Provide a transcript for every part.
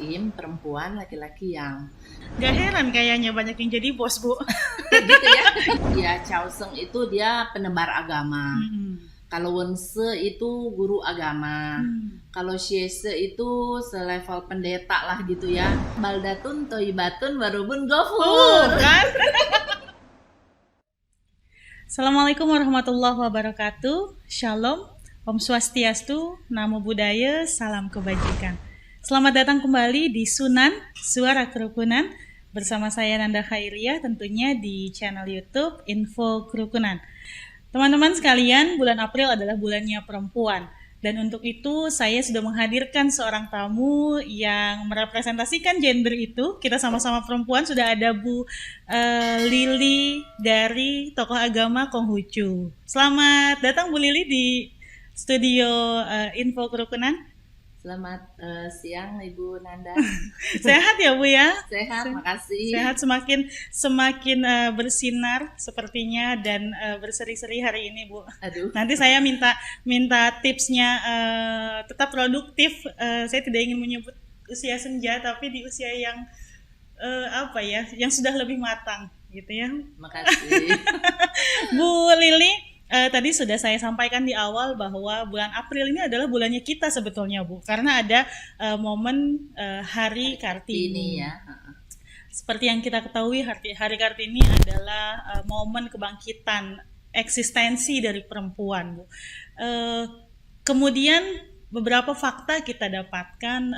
IM perempuan, laki-laki yang. Gak heran kayaknya banyak yang jadi bos, Bu. Gitu ya. Ya, Chaoseng itu dia penebar agama. Mm-mm. Kalau Wense itu guru agama. Hmm. Kalau Shiese itu selevel pendeta lah gitu ya. Baldatun toibatun warubun gofur. Kan? Assalamualaikum warahmatullahi wabarakatuh. Shalom, Om Swastiastu, Namo Buddhaya, Salam Kebajikan. Selamat datang kembali di Sunan, Suara Kerukunan, bersama saya Nanda Khairiyah, tentunya di channel YouTube Info Kerukunan. Teman-teman sekalian, bulan April adalah bulannya perempuan. Dan untuk itu saya sudah menghadirkan seorang tamu yang merepresentasikan gender itu. Kita sama-sama perempuan, sudah ada Bu Lili dari tokoh agama Konghucu. Selamat datang Bu Lili di studio Info Kerukunan. Selamat siang Ibu Nanda. Sehat ya Bu ya? Sehat, makasih. Sehat, semakin bersinar sepertinya dan berseri-seri hari ini Bu. Aduh. Nanti saya minta tipsnya tetap produktif. Saya tidak ingin menyebut usia senja, tapi di usia yang yang sudah lebih matang gitu ya. Makasih. Bu Lili, tadi sudah saya sampaikan di awal bahwa bulan April ini adalah bulannya kita sebetulnya Bu, karena ada momen Hari Kartini ya. Seperti yang kita ketahui, Hari Kartini adalah momen kebangkitan eksistensi dari perempuan Bu. Kemudian beberapa fakta kita dapatkan,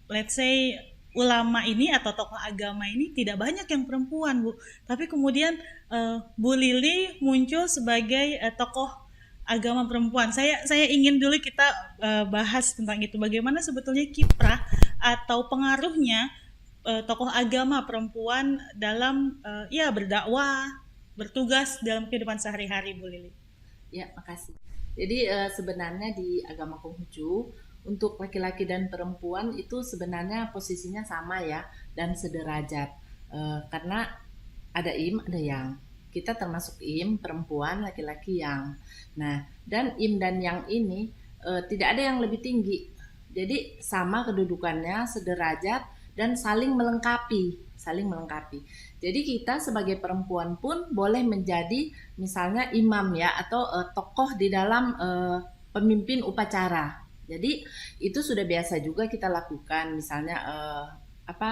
let's say ulama ini atau tokoh agama ini tidak banyak yang perempuan Bu, tapi kemudian Bu Lili muncul sebagai tokoh agama perempuan. Saya ingin dulu kita bahas tentang itu, bagaimana sebetulnya kiprah atau pengaruhnya tokoh agama perempuan dalam berdakwah, bertugas dalam kehidupan sehari-hari Bu Lili. Ya, makasih. Jadi sebenarnya di agama Konghucu untuk laki-laki dan perempuan itu sebenarnya posisinya sama ya dan sederajat, karena ada im ada yang. Kita termasuk im perempuan, laki-laki yang. Nah, dan im dan yang ini tidak ada yang lebih tinggi, jadi sama kedudukannya, sederajat dan saling melengkapi. Jadi kita sebagai perempuan pun boleh menjadi misalnya imam ya, atau tokoh di dalam pemimpin upacara. Jadi itu sudah biasa juga kita lakukan, misalnya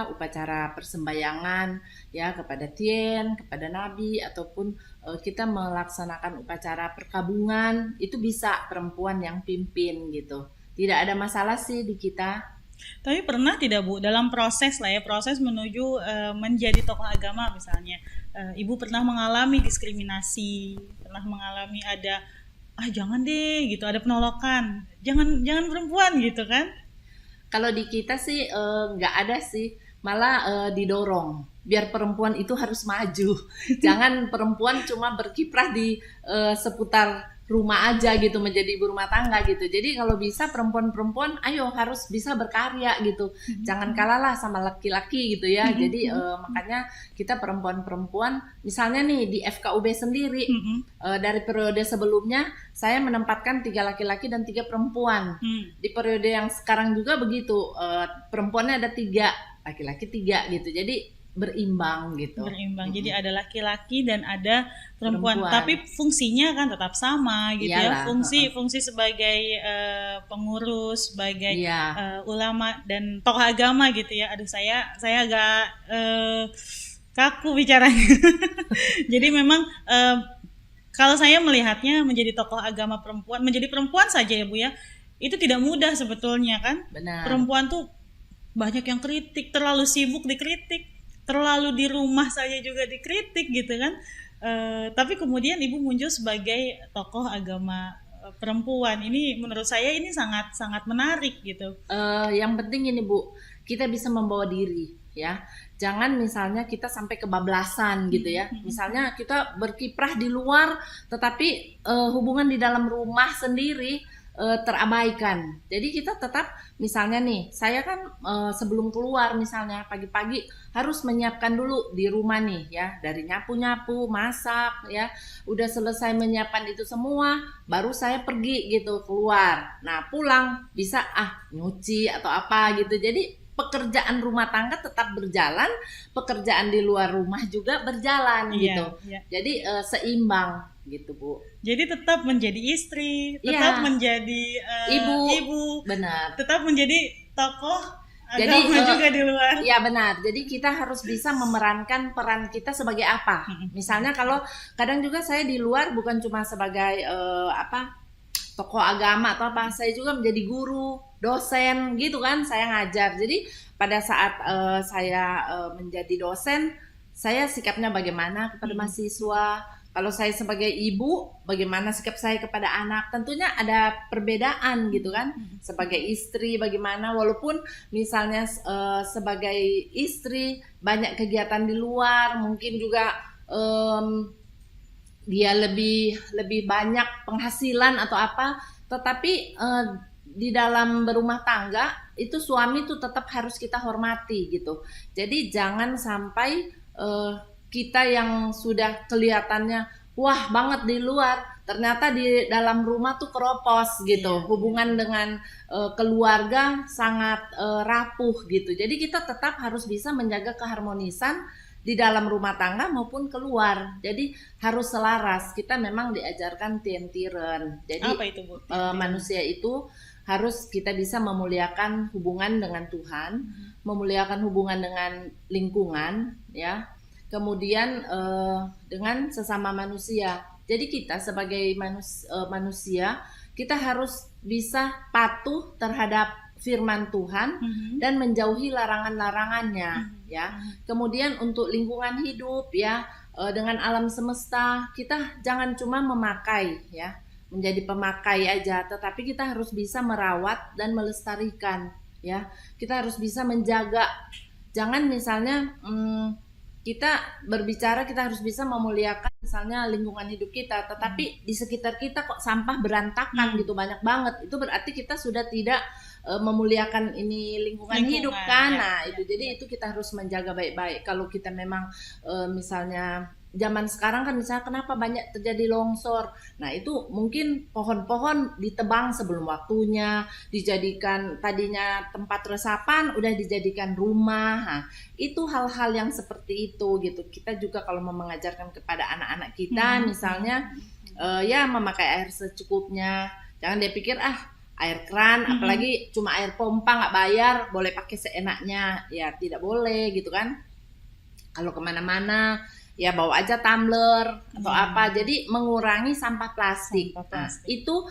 upacara persembahyangan ya kepada Tien, kepada Nabi, ataupun kita melaksanakan upacara perkabungan, itu bisa perempuan yang pimpin gitu. Tidak ada masalah sih di kita. Tapi pernah tidak Bu, dalam proses menuju menjadi tokoh agama misalnya, Ibu pernah mengalami diskriminasi, pernah mengalami ada jangan deh gitu, ada penolakan, jangan perempuan gitu kan? Kalau di kita sih nggak ada sih, malah didorong biar perempuan itu harus maju. Jangan perempuan cuma berkiprah di seputar rumah aja gitu, menjadi ibu rumah tangga gitu. Jadi kalau bisa perempuan-perempuan ayo harus bisa berkarya gitu. Jangan kalahlah sama laki-laki gitu ya. Jadi makanya kita perempuan-perempuan, misalnya nih di FKUB sendiri, dari periode sebelumnya saya menempatkan 3 laki-laki dan 3 perempuan. Di periode yang sekarang juga begitu, perempuannya ada 3, laki-laki 3 gitu. Jadi berimbang gitu. Jadi ada laki-laki dan ada perempuan. Tapi fungsinya kan tetap sama gitu. Iyalah, ya. Fungsi sebagai pengurus, sebagai ulama dan tokoh agama gitu ya. Aduh, saya agak kaku bicaranya. Jadi memang kalau saya melihatnya menjadi tokoh agama perempuan, menjadi perempuan saja ya Bu ya, itu tidak mudah sebetulnya kan. Benar. Perempuan tuh banyak yang kritik, terlalu sibuk dikritik, terlalu di rumah saja juga dikritik gitu kan. Tapi kemudian Ibu muncul sebagai tokoh agama perempuan. Ini menurut saya ini sangat menarik gitu. Yang penting ini Bu, kita bisa membawa diri ya. Jangan misalnya kita sampai kebablasan gitu ya. Misalnya kita berkiprah di luar tetapi hubungan di dalam rumah sendiri terabaikan. Jadi kita tetap, misalnya nih, saya kan sebelum keluar misalnya pagi-pagi harus menyiapkan dulu di rumah nih ya, dari nyapu-nyapu, masak ya. Udah selesai menyiapkan itu semua, baru saya pergi gitu keluar. Nah, pulang bisa nyuci atau apa gitu. Jadi pekerjaan rumah tangga tetap berjalan, pekerjaan di luar rumah juga berjalan gitu. Jadi seimbang gitu, Bu. Jadi tetap menjadi istri, tetap menjadi ibu, benar. Tetap menjadi tokoh agama juga di luar. Ya benar. Jadi kita harus bisa memerankan peran kita sebagai apa. Misalnya kalau kadang juga saya di luar bukan cuma sebagai tokoh agama atau apa, saya juga menjadi guru, dosen gitu kan, saya ngajar. Jadi pada saat saya menjadi dosen, saya sikapnya bagaimana kepada mahasiswa. Kalau saya sebagai ibu, bagaimana sikap saya kepada anak? Tentunya ada perbedaan gitu kan. Sebagai istri bagaimana, walaupun misalnya sebagai istri banyak kegiatan di luar, mungkin juga dia lebih banyak penghasilan atau apa, tetapi di dalam berumah tangga itu suami itu tetap harus kita hormati gitu. Jadi jangan sampai kita yang sudah kelihatannya wah banget di luar, ternyata di dalam rumah tuh keropos gitu. Hubungan dengan keluarga sangat rapuh gitu. Jadi kita tetap harus bisa menjaga keharmonisan di dalam rumah tangga maupun keluar. Jadi harus selaras. Kita memang diajarkan tientiren. Jadi apa itu, Bu? Manusia itu harus kita bisa memuliakan hubungan dengan Tuhan, memuliakan hubungan dengan lingkungan, ya. Kemudian dengan sesama manusia. Jadi kita sebagai manusia, kita harus bisa patuh terhadap firman Tuhan dan menjauhi larangan-larangannya, ya. Kemudian untuk lingkungan hidup, ya, dengan alam semesta, kita jangan cuma memakai, ya, menjadi pemakai aja, tetapi kita harus bisa merawat dan melestarikan, ya. Kita harus bisa menjaga. Jangan misalnya kita berbicara, kita harus bisa memuliakan misalnya lingkungan hidup kita, tetapi di sekitar kita kok sampah berantakan gitu banyak banget. Itu berarti kita sudah tidak memuliakan ini lingkungan hidup kan. Nah, itu jadi itu kita harus menjaga baik-baik. Kalau kita memang misalnya zaman sekarang kan misalnya kenapa banyak terjadi longsor. Nah, itu mungkin pohon-pohon ditebang sebelum waktunya, dijadikan tadinya tempat resapan udah dijadikan rumah. Nah, itu hal-hal yang seperti itu gitu. Kita juga kalau mau mengajarkan kepada anak-anak kita misalnya ya memakai air secukupnya. Jangan dia pikir air keran, apalagi cuma air pompa nggak bayar, boleh pakai seenaknya. Ya tidak boleh gitu kan. Kalau kemana-mana ya bawa aja tumbler atau apa. Jadi mengurangi sampah plastik. Nah, itu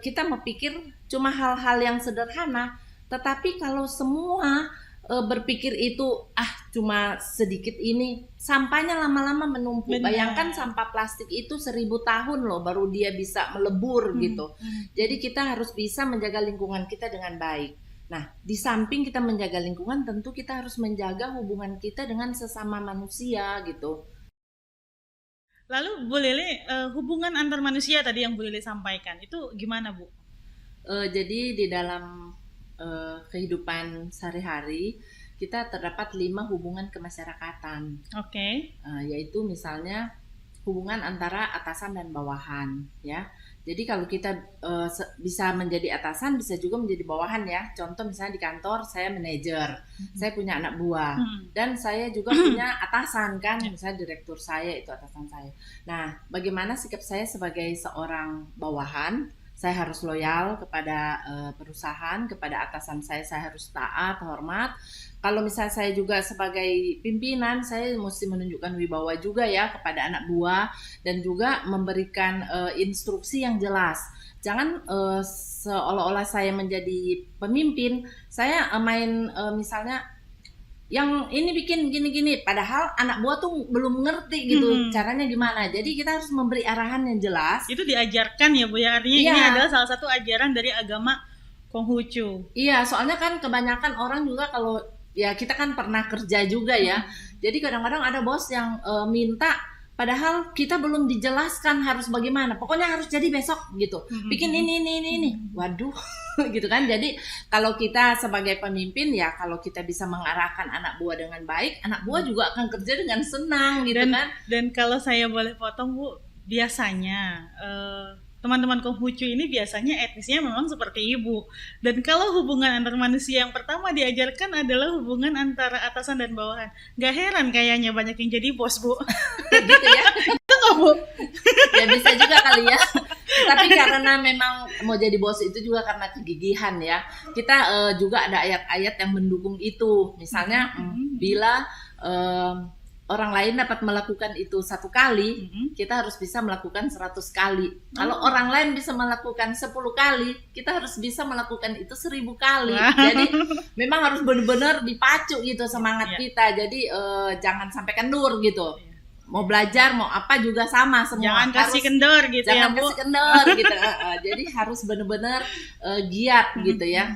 kita memikir cuma hal-hal yang sederhana, tetapi kalau semua berpikir itu cuma sedikit ini, sampahnya lama-lama menumpuk. Bayangkan sampah plastik itu 1000 tahun loh baru dia bisa melebur gitu. Jadi kita harus bisa menjaga lingkungan kita dengan baik. Nah, di samping kita menjaga lingkungan, tentu kita harus menjaga hubungan kita dengan sesama manusia gitu. Lalu Bu Lili, hubungan antar manusia tadi yang Bu Lili sampaikan, itu gimana, Bu? Jadi di dalam kehidupan sehari-hari, kita terdapat 5 hubungan kemasyarakatan. Oke. Yaitu misalnya hubungan antara atasan dan bawahan, ya. Jadi kalau kita bisa menjadi atasan, bisa juga menjadi bawahan ya. Contoh misalnya di kantor saya manajer, saya punya anak buah, dan saya juga punya atasan kan, misalnya direktur saya itu atasan saya. Nah, bagaimana sikap saya sebagai seorang bawahan? Saya harus loyal kepada perusahaan, kepada atasan saya harus taat, hormat. Kalau misalnya saya juga sebagai pimpinan, saya mesti menunjukkan wibawa juga ya kepada anak buah dan juga memberikan instruksi yang jelas. Jangan seolah-olah saya menjadi pemimpin, saya main misalnya yang ini bikin gini-gini, padahal anak buah tuh belum ngerti gitu caranya gimana. Jadi kita harus memberi arahan yang jelas. Itu diajarkan ya Bu ya, artinya ini adalah salah satu ajaran dari agama Konghucu. Iya, soalnya kan kebanyakan orang juga kalau ya kita kan pernah kerja juga ya. Jadi kadang-kadang ada bos yang minta padahal kita belum dijelaskan harus bagaimana. Pokoknya harus jadi besok gitu. Bikin ini. Waduh, gitu kan. Jadi kalau kita sebagai pemimpin ya kalau kita bisa mengarahkan anak buah dengan baik, anak buah juga akan kerja dengan senang gitu kan. Dan kalau saya boleh potong Bu, biasanya teman-teman Konghucu ini biasanya etnisnya memang seperti ibu. Dan kalau hubungan antar manusia yang pertama diajarkan adalah hubungan antara atasan dan bawahan. Gak heran kayaknya banyak yang jadi bos, Bu. Gitu ya. Itu nggak, Bu? Ya bisa juga kali ya. Tapi karena memang mau jadi bos itu juga karena kegigihan ya. Kita juga ada ayat-ayat yang mendukung itu. Misalnya bila orang lain dapat melakukan itu 1 kali, kita harus bisa melakukan 100 kali. Kalau orang lain bisa melakukan 10 kali, kita harus bisa melakukan itu 1000 kali. Jadi memang harus benar-benar dipacu gitu semangat kita. Jadi jangan sampai kendur gitu. Mau belajar, mau apa juga sama semua. Jangan kasih kendor gitu ya, jangan Bu. kasih kendor gitu. Jadi harus benar-benar giat gitu ya.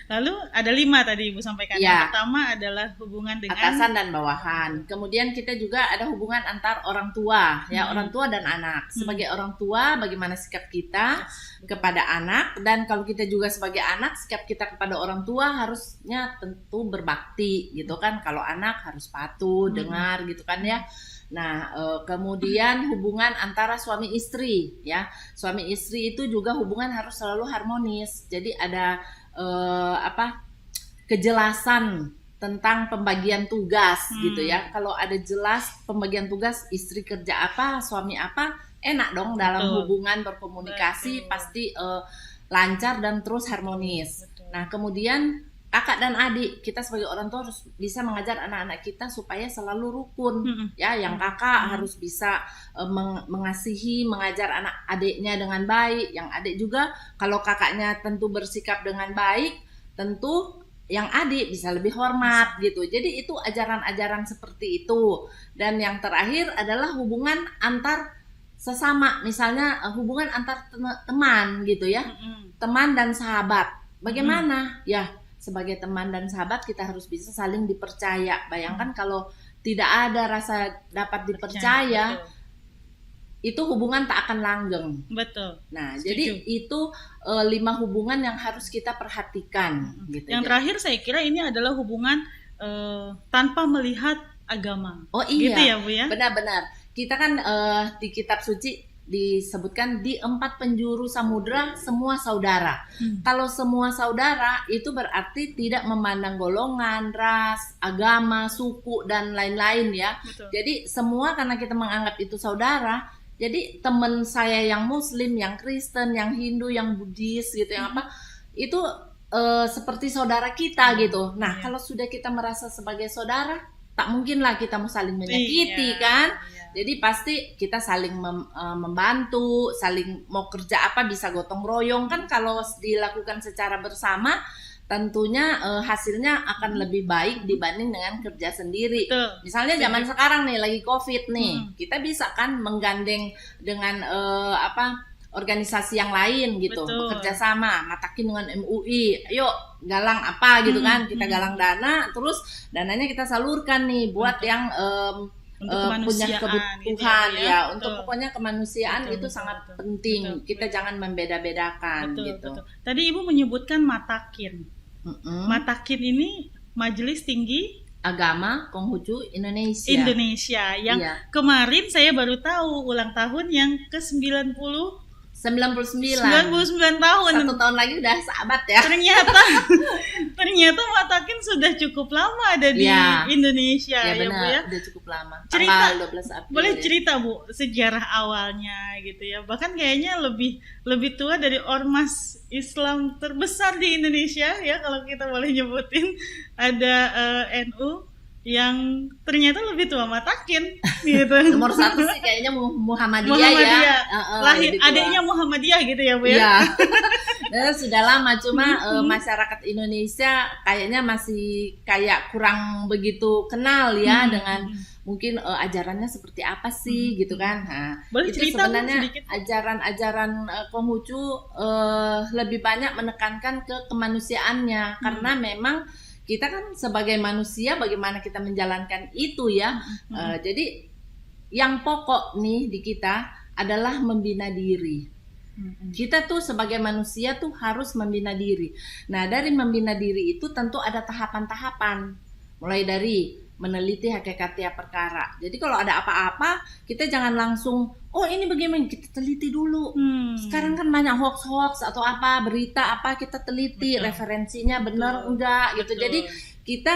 Lalu ada 5 tadi Ibu sampaikan. Ya. Yang pertama adalah hubungan dengan Atasan dan bawahan. Kemudian kita juga ada hubungan antar orang tua, ya, orang tua dan anak. Sebagai orang tua, bagaimana sikap kita kepada anak, dan kalau kita juga sebagai anak, sikap kita kepada orang tua harusnya tentu berbakti gitu kan. Kalau anak harus patuh, dengar gitu kan ya. Nah, kemudian hubungan antara suami istri, ya. Suami istri itu juga hubungan harus selalu harmonis. Jadi ada kejelasan tentang pembagian tugas gitu ya. Kalau ada jelas pembagian tugas, istri kerja apa, suami apa, enak dong dalam hubungan berkomunikasi. Pasti lancar dan terus harmonis. Nah, kemudian kakak dan adik, kita sebagai orang tua harus bisa mengajar anak-anak kita supaya selalu rukun. Ya, yang kakak harus bisa mengasihi, mengajar anak adiknya dengan baik. Yang adik juga, kalau kakaknya tentu bersikap dengan baik, tentu yang adik bisa lebih hormat gitu. Jadi itu ajaran-ajaran seperti itu. Dan yang terakhir adalah hubungan antar sesama, misalnya hubungan antar teman gitu ya. Teman dan sahabat. Bagaimana? Ya, sebagai teman dan sahabat kita harus bisa saling dipercaya. Bayangkan kalau tidak ada rasa dapat dipercaya, itu hubungan tak akan langgeng. Betul. Nah, Setuju. jadi itu 5 hubungan yang harus kita perhatikan. Gitu. Yang terakhir saya kira ini adalah hubungan tanpa melihat agama. Oh iya, gitu ya Bu ya. Benar-benar. Kita kan di kitab suci disebutkan di 4 penjuru samudra semua saudara. Kalau semua saudara itu berarti tidak memandang golongan, ras, agama, suku dan lain-lain ya. Betul. Jadi semua karena kita menganggap itu saudara. Jadi teman saya yang Muslim, yang Kristen, yang Hindu, yang Buddhis gitu, yang apa itu seperti saudara kita gitu. Nah, kalau sudah kita merasa sebagai saudara, tak mungkinlah kita mau saling menyakiti kan. Jadi pasti kita saling membantu, saling mau kerja apa bisa gotong royong kan. Kalau dilakukan secara bersama, tentunya hasilnya akan lebih baik dibanding dengan kerja sendiri. Betul. Misalnya zaman sekarang nih lagi COVID nih, kita bisa kan menggandeng dengan organisasi yang lain gitu, bekerja sama, Matakin dengan MUI, ayo galang apa gitu kan, kita galang dana, terus dananya kita salurkan nih buat yang punya kebutuhan gitu ya, untuk pokoknya kemanusiaan itu sangat penting. Kita jangan membeda-bedakan gitu. Tadi Ibu menyebutkan Matakin. Matakin ini Majelis Tinggi Agama Konghucu Indonesia yang kemarin saya baru tahu ulang tahun yang ke-99 tahun. 1 tahun lagi udah sahabat ya. Ternyata Matakin sudah cukup lama ada di Indonesia ya benar, Bu ya. Udah cukup lama. Cerita, 12 April. Boleh cerita Bu sejarah awalnya gitu ya. Bahkan kayaknya lebih tua dari ormas Islam terbesar di Indonesia ya, kalau kita boleh nyebutin. Ada NU yang ternyata lebih tua Matakin gitu. Nomor 1 sih kayaknya Muhammadiyah ya. Lahir adiknya Muhammadiyah gitu ya Bu ya. Sudah lama, cuma masyarakat Indonesia kayaknya masih kayak kurang begitu kenal ya dengan mungkin ajarannya seperti apa sih gitu kan. Nah, boleh itu cerita sebenarnya sedikit? ajaran Konghucu lebih banyak menekankan ke kemanusiaannya, karena memang kita kan sebagai manusia bagaimana kita menjalankan itu ya. Jadi yang pokok nih di kita adalah membina diri. Kita tuh sebagai manusia tuh harus membina diri. Nah, dari membina diri itu tentu ada tahapan-tahapan. Mulai dari meneliti hakikat tiap perkara. Jadi kalau ada apa-apa, kita jangan langsung, oh ini bagaimana, kita teliti dulu. Sekarang kan banyak hoax atau apa, berita apa, kita teliti, referensinya benar enggak gitu. Jadi kita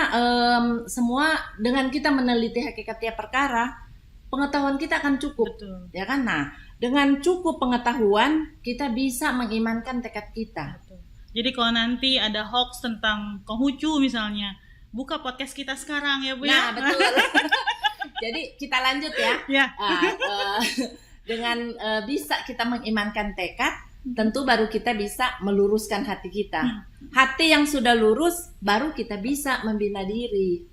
semua dengan kita meneliti hakikat tiap perkara, pengetahuan kita akan cukup. Ya kan? Nah, dengan cukup pengetahuan, kita bisa mengimankan tekad kita. Jadi kalau nanti ada hoax tentang Konghucu misalnya, buka podcast kita sekarang ya Bu ya. Nah betul. Jadi kita lanjut ya. Dengan bisa kita mengimankan tekad, tentu baru kita bisa meluruskan hati kita. Hati yang sudah lurus, baru kita bisa membina diri.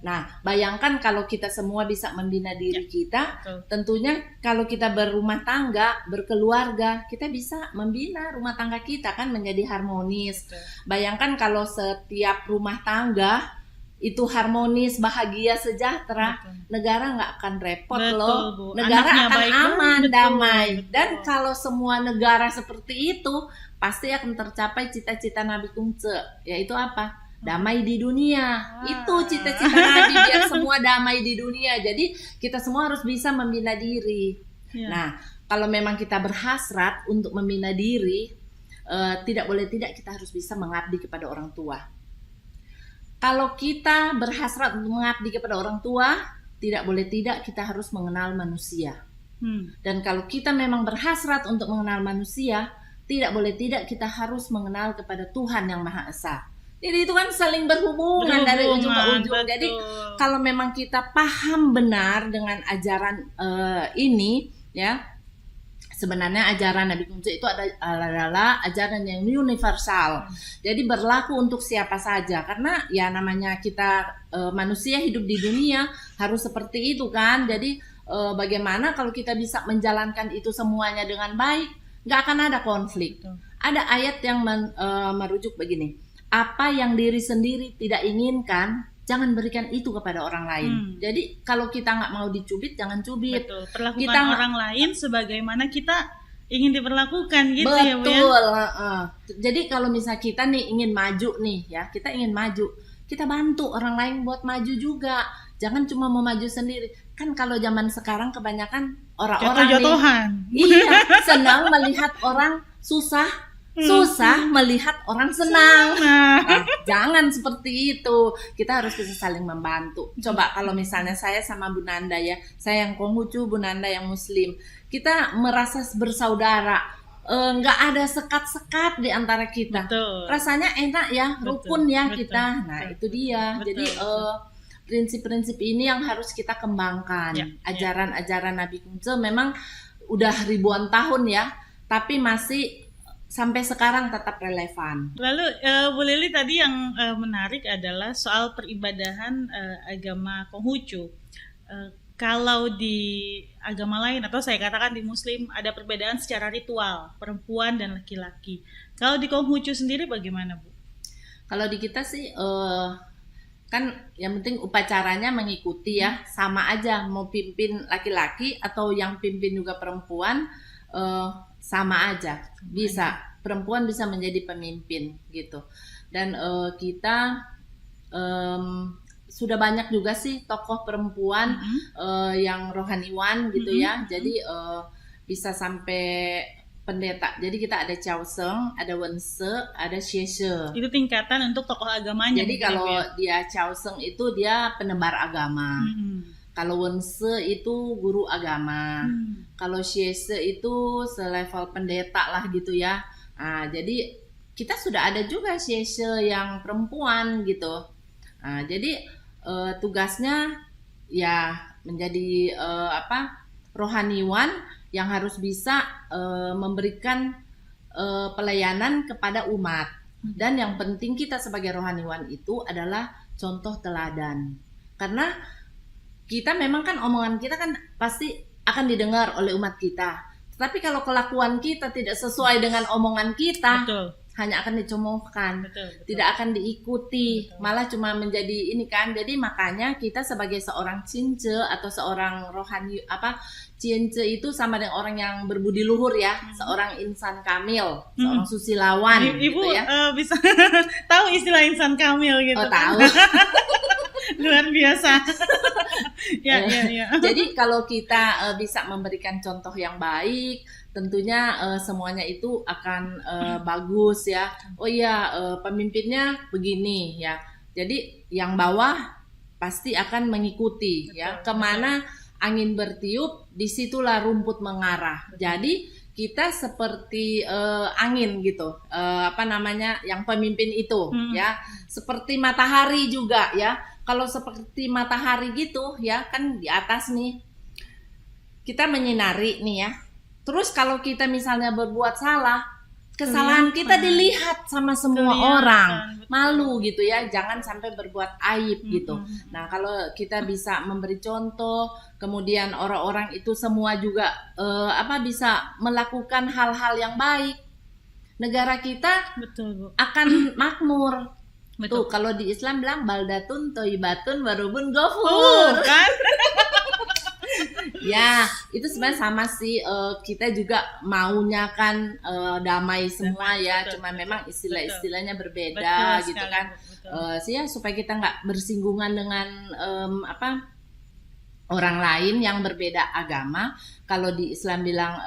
Nah, bayangkan kalau kita semua bisa membina diri kita, tentunya kalau kita berumah tangga, berkeluarga, kita bisa membina rumah tangga kita kan menjadi harmonis. Bayangkan kalau setiap rumah tangga itu harmonis, bahagia, sejahtera, negara nggak akan repot loh. Bu. Negara Anaknya akan baik, aman, damai. Betul. Dan kalau semua negara seperti itu, pasti akan tercapai cita-cita Nabi Kungce, yaitu apa? Damai di dunia. Itu cita-cita Nabi, biar semua damai di dunia. Jadi kita semua harus bisa membina diri. Nah, kalau memang kita berhasrat untuk membina diri, tidak boleh tidak kita harus bisa mengabdi kepada orang tua. Kalau kita berhasrat untuk mengabdi kepada orang tua, tidak boleh tidak kita harus mengenal manusia. Dan kalau kita memang berhasrat untuk mengenal manusia, tidak boleh tidak kita harus mengenal kepada Tuhan yang Maha Esa. Jadi itu kan saling berhubungan dari ujung ke ujung. Betul. Jadi kalau memang kita paham benar dengan ajaran ini, ya, sebenarnya ajaran Nabi Kungce itu adalah ajaran yang universal. Jadi berlaku untuk siapa saja. Karena ya namanya kita manusia hidup di dunia harus seperti itu kan. Jadi bagaimana kalau kita bisa menjalankan itu semuanya dengan baik, nggak akan ada konflik. Ada ayat yang merujuk begini. Apa yang diri sendiri tidak inginkan, jangan berikan itu kepada orang lain. Jadi kalau kita nggak mau dicubit, jangan cubit. Betul. Perlakukan kita orang lain sebagaimana kita ingin diperlakukan gitu. Betul. Ya Bu ya. Jadi kalau misalnya kita nih ingin maju nih ya, kita ingin maju, kita bantu orang lain buat maju juga. Jangan cuma mau maju sendiri. Kan kalau zaman sekarang kebanyakan orang-orang nih, senang melihat orang susah melihat orang senang. Nah, jangan seperti itu. Kita harus bisa saling membantu. Coba kalau misalnya saya sama Bu Nanda ya, saya yang Konghucu, Bu Nanda yang Muslim, kita merasa bersaudara, nggak ada sekat-sekat di antara kita. Betul. Rasanya enak ya, rukun ya kita. Nah itu dia. Jadi prinsip-prinsip ini yang harus kita kembangkan. Ajaran-ajaran Nabi Kungce memang udah ribuan tahun ya, tapi masih sampai sekarang tetap relevan. Lalu Bu Lili tadi yang menarik adalah soal peribadahan agama Konghucu. Kalau di agama lain atau saya katakan di Muslim ada perbedaan secara ritual perempuan dan laki-laki. Kalau di Konghucu sendiri bagaimana Bu? Kalau di kita sih kan yang penting upacaranya mengikuti ya, sama aja mau pimpin laki-laki atau yang pimpin juga perempuan. Sama aja, bisa perempuan bisa menjadi pemimpin gitu. Dan kita sudah banyak juga sih tokoh perempuan yang rohaniwan gitu ya. Jadi bisa sampai pendeta. Jadi kita ada Chaoseng, ada Wense, ada Sheshe. Itu tingkatan untuk tokoh agamanya. Jadi kalau dia Chaoseng itu dia penebar agama. Kalau Wense itu guru agama. Kalau Sheshe itu selevel pendeta lah gitu ya. Nah, jadi kita sudah ada juga Sheshe yang perempuan gitu. Nah, jadi tugasnya ya menjadi rohaniwan yang harus bisa memberikan pelayanan kepada umat. Dan yang penting kita sebagai rohaniwan itu adalah contoh teladan. Karena kita memang kan omongan kita kan pasti akan didengar oleh umat kita. Tapi kalau kelakuan kita tidak sesuai dengan omongan kita, hanya akan dicemoohkan, tidak akan diikuti, malah cuma menjadi ini kan. Jadi makanya kita sebagai seorang cince atau seorang rohani cince itu sama dengan orang yang berbudi luhur ya, seorang insan kamil, seorang susilawan. Ibu gitu ya. Bisa tahu istilah insan kamil gitu? Oh tahu. Luar biasa. Ya, ya, ya. Jadi kalau kita bisa memberikan contoh yang baik, tentunya semuanya itu akan bagus ya. Oh iya, pemimpinnya begini ya. Jadi yang bawah pasti akan mengikuti ya. Kemana angin bertiup, disitulah rumput mengarah. Jadi kita seperti angin gitu, apa namanya, yang pemimpin itu ya, seperti matahari juga ya. Kalau seperti matahari gitu ya, kan di atas nih kita menyinari nih ya. Terus kalau kita misalnya berbuat salah, kesalahan kita dilihat sama semua orang, malu gitu ya, jangan sampai berbuat aib gitu. Nah, kalau kita bisa memberi contoh, kemudian orang-orang itu semua juga bisa melakukan hal-hal yang baik, negara kita akan makmur. Betul. Tuh, kalau di Islam bilang baldatun thayyibatun warubun ghafur. Kan? Ya, itu sebenarnya sama sih, kita juga maunya kan damai semua ya, cuma memang istilah-istilahnya berbeda gitu kan. Ya, supaya kita nggak bersinggungan dengan orang lain yang berbeda agama. Kalau di Islam bilang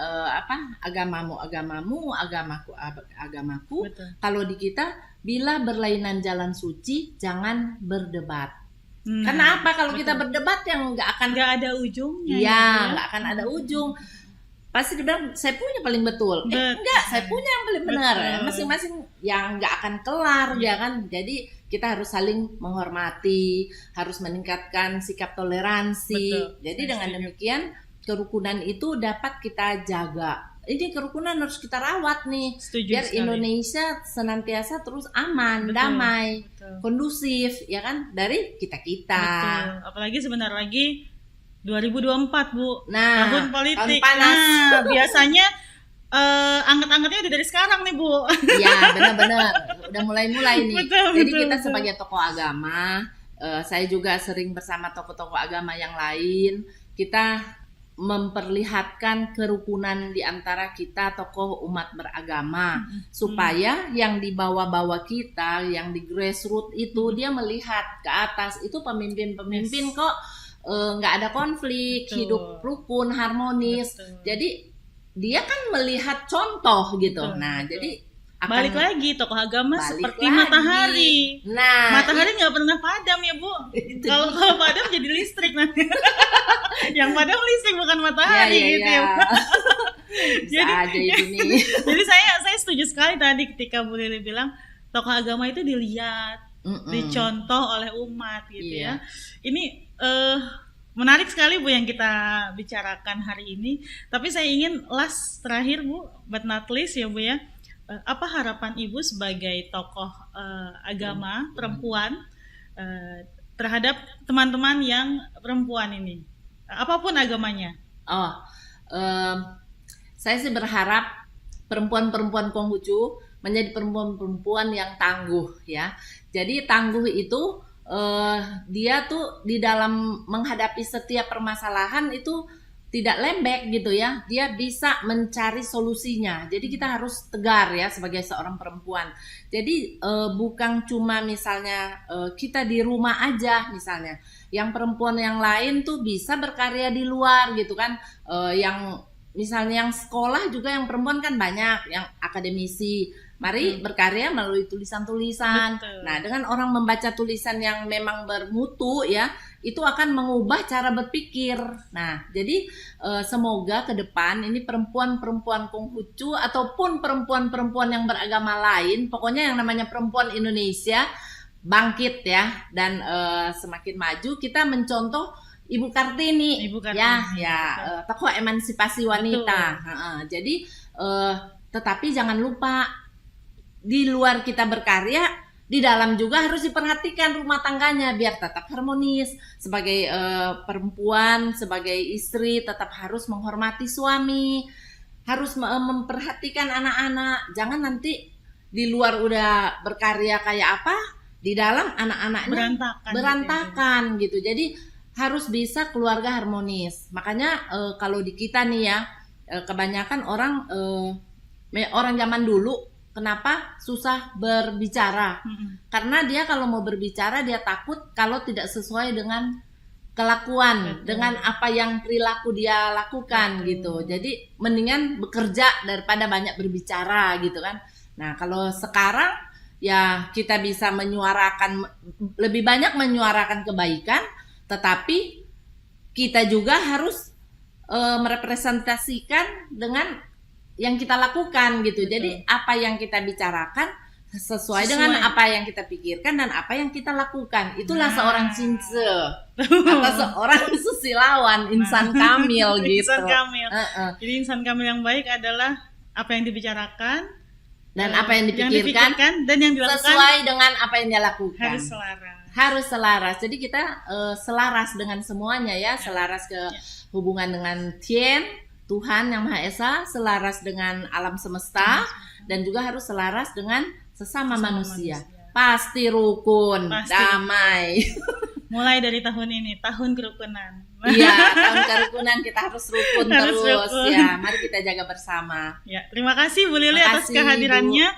agamamu agamamu, agamaku. Kalau di kita, bila berlainan jalan suci, jangan berdebat. Karena apa? Kalau kita berdebat yang nggak ada ujungnya. Iya, nggak akan ada ujung. Pasti dibilang saya punya paling betul. Enggak, saya punya yang paling benar. Masing-masing yang nggak akan kelar ya kan. Jadi kita harus saling menghormati, harus meningkatkan sikap toleransi. Jadi dengan demikian kerukunan itu dapat kita jaga. Ini kerukunan harus kita rawat nih. Biar Indonesia senantiasa terus aman, damai, kondusif ya kan, dari kita-kita. Apalagi sebentar lagi 2024, Bu. Nah, tahun politik. Tahun panas. Nah, biasanya angkat-angkatnya udah dari sekarang nih, Bu. Ya, benar-benar. Udah mulai-mulai nih. Jadi kita sebagai tokoh agama, saya juga sering bersama tokoh-tokoh agama yang lain, kita memperlihatkan kerukunan di antara kita tokoh umat beragama, supaya yang di bawah-bawah kita, yang di grassroots itu, dia melihat ke atas itu pemimpin-pemimpin kok nggak ada konflik, hidup rukun, harmonis. Jadi dia kan melihat contoh gitu. Jadi balik lagi tokoh agama seperti matahari. Nah, matahari nggak pernah padam ya, Bu. Kalau padam jadi listrik nanti. Yang padam listrik bukan matahari gitu ya. Jadi saya setuju sekali tadi ketika Bu Lili bilang tokoh agama itu dilihat, dicontoh oleh umat gitu ya. Ini menarik sekali, Bu, yang kita bicarakan hari ini. Tapi saya ingin terakhir, Bu, but not least ya, Bu ya. Apa harapan Ibu sebagai tokoh agama perempuan terhadap teman-teman yang perempuan ini, apapun agamanya? Saya sih berharap perempuan-perempuan Konghucu menjadi perempuan-perempuan yang tangguh ya. Jadi tangguh itu dia tuh di dalam menghadapi setiap permasalahan itu tidak lembek gitu ya, dia bisa mencari solusinya. Jadi kita harus tegar ya sebagai seorang perempuan. Jadi bukan cuma misalnya kita di rumah aja misalnya, yang perempuan yang lain tuh bisa berkarya di luar gitu kan, yang misalnya yang sekolah juga yang perempuan kan banyak, yang akademisi. Mari berkarya melalui tulisan-tulisan. Nah, dengan orang membaca tulisan yang memang bermutu ya, itu akan mengubah cara berpikir. Nah, jadi semoga ke depan ini perempuan-perempuan Konghucu ataupun perempuan-perempuan yang beragama lain, pokoknya yang namanya perempuan Indonesia bangkit ya, dan semakin maju. Kita mencontoh Ibu Kartini. Tokoh emansipasi wanita. Jadi tetapi jangan lupa, di luar kita berkarya, di dalam juga harus diperhatikan rumah tangganya biar tetap harmonis. Sebagai perempuan, sebagai istri tetap harus menghormati suami, harus memperhatikan anak-anak. Jangan nanti di luar udah berkarya kayak apa, di dalam anak-anaknya berantakan gitu. Jadi harus bisa keluarga harmonis. Makanya kalau di kita nih ya, kebanyakan orang zaman dulu kenapa susah berbicara. Karena dia kalau mau berbicara dia takut kalau tidak sesuai dengan kelakuan, dengan apa yang perilaku dia lakukan gitu. Jadi mendingan bekerja daripada banyak berbicara gitu kan. Nah, kalau sekarang ya kita bisa menyuarakan, lebih banyak menyuarakan kebaikan, tetapi kita juga harus merepresentasikan dengan yang kita lakukan gitu. Jadi apa yang kita bicarakan sesuai dengan apa yang kita pikirkan dan apa yang kita lakukan. Itulah seorang cinse atau seorang susilawan, insan kamil gitu. Insan kamil. Jadi insan kamil yang baik adalah apa yang dibicarakan dan apa yang dipikirkan dan yang dilakukan sesuai dengan apa yang dia lakukan. Harus selaras. Harus selaras. Jadi kita selaras dengan semuanya ya, selaras ke hubungan dengan Tien, Tuhan Yang Maha Esa, selaras dengan alam semesta, dan juga harus selaras dengan sesama manusia. Pasti rukun, damai. Mulai dari tahun ini, tahun kerukunan. Iya, tahun kerukunan kita harus rukun terus. Ya, mari kita jaga bersama. Ya, terima kasih Bu Lili atas kehadirannya.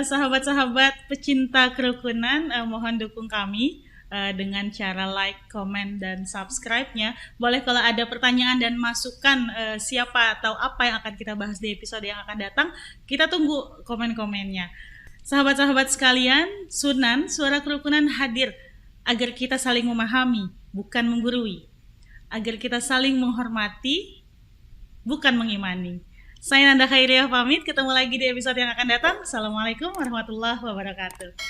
Sahabat-sahabat pecinta kerukunan, mohon dukung kami dengan cara like, comment, dan subscribe-nya. Boleh kalau ada pertanyaan dan masukan siapa atau apa yang akan kita bahas di episode yang akan datang, kita tunggu komen-komennya. Sahabat-sahabat sekalian, Sunan, Suara Kerukunan hadir agar kita saling memahami, bukan menggurui. Agar kita saling menghormati, bukan mengimani. Saya Nanda Khairiyah pamit, ketemu lagi di episode yang akan datang. Assalamualaikum warahmatullahi wabarakatuh.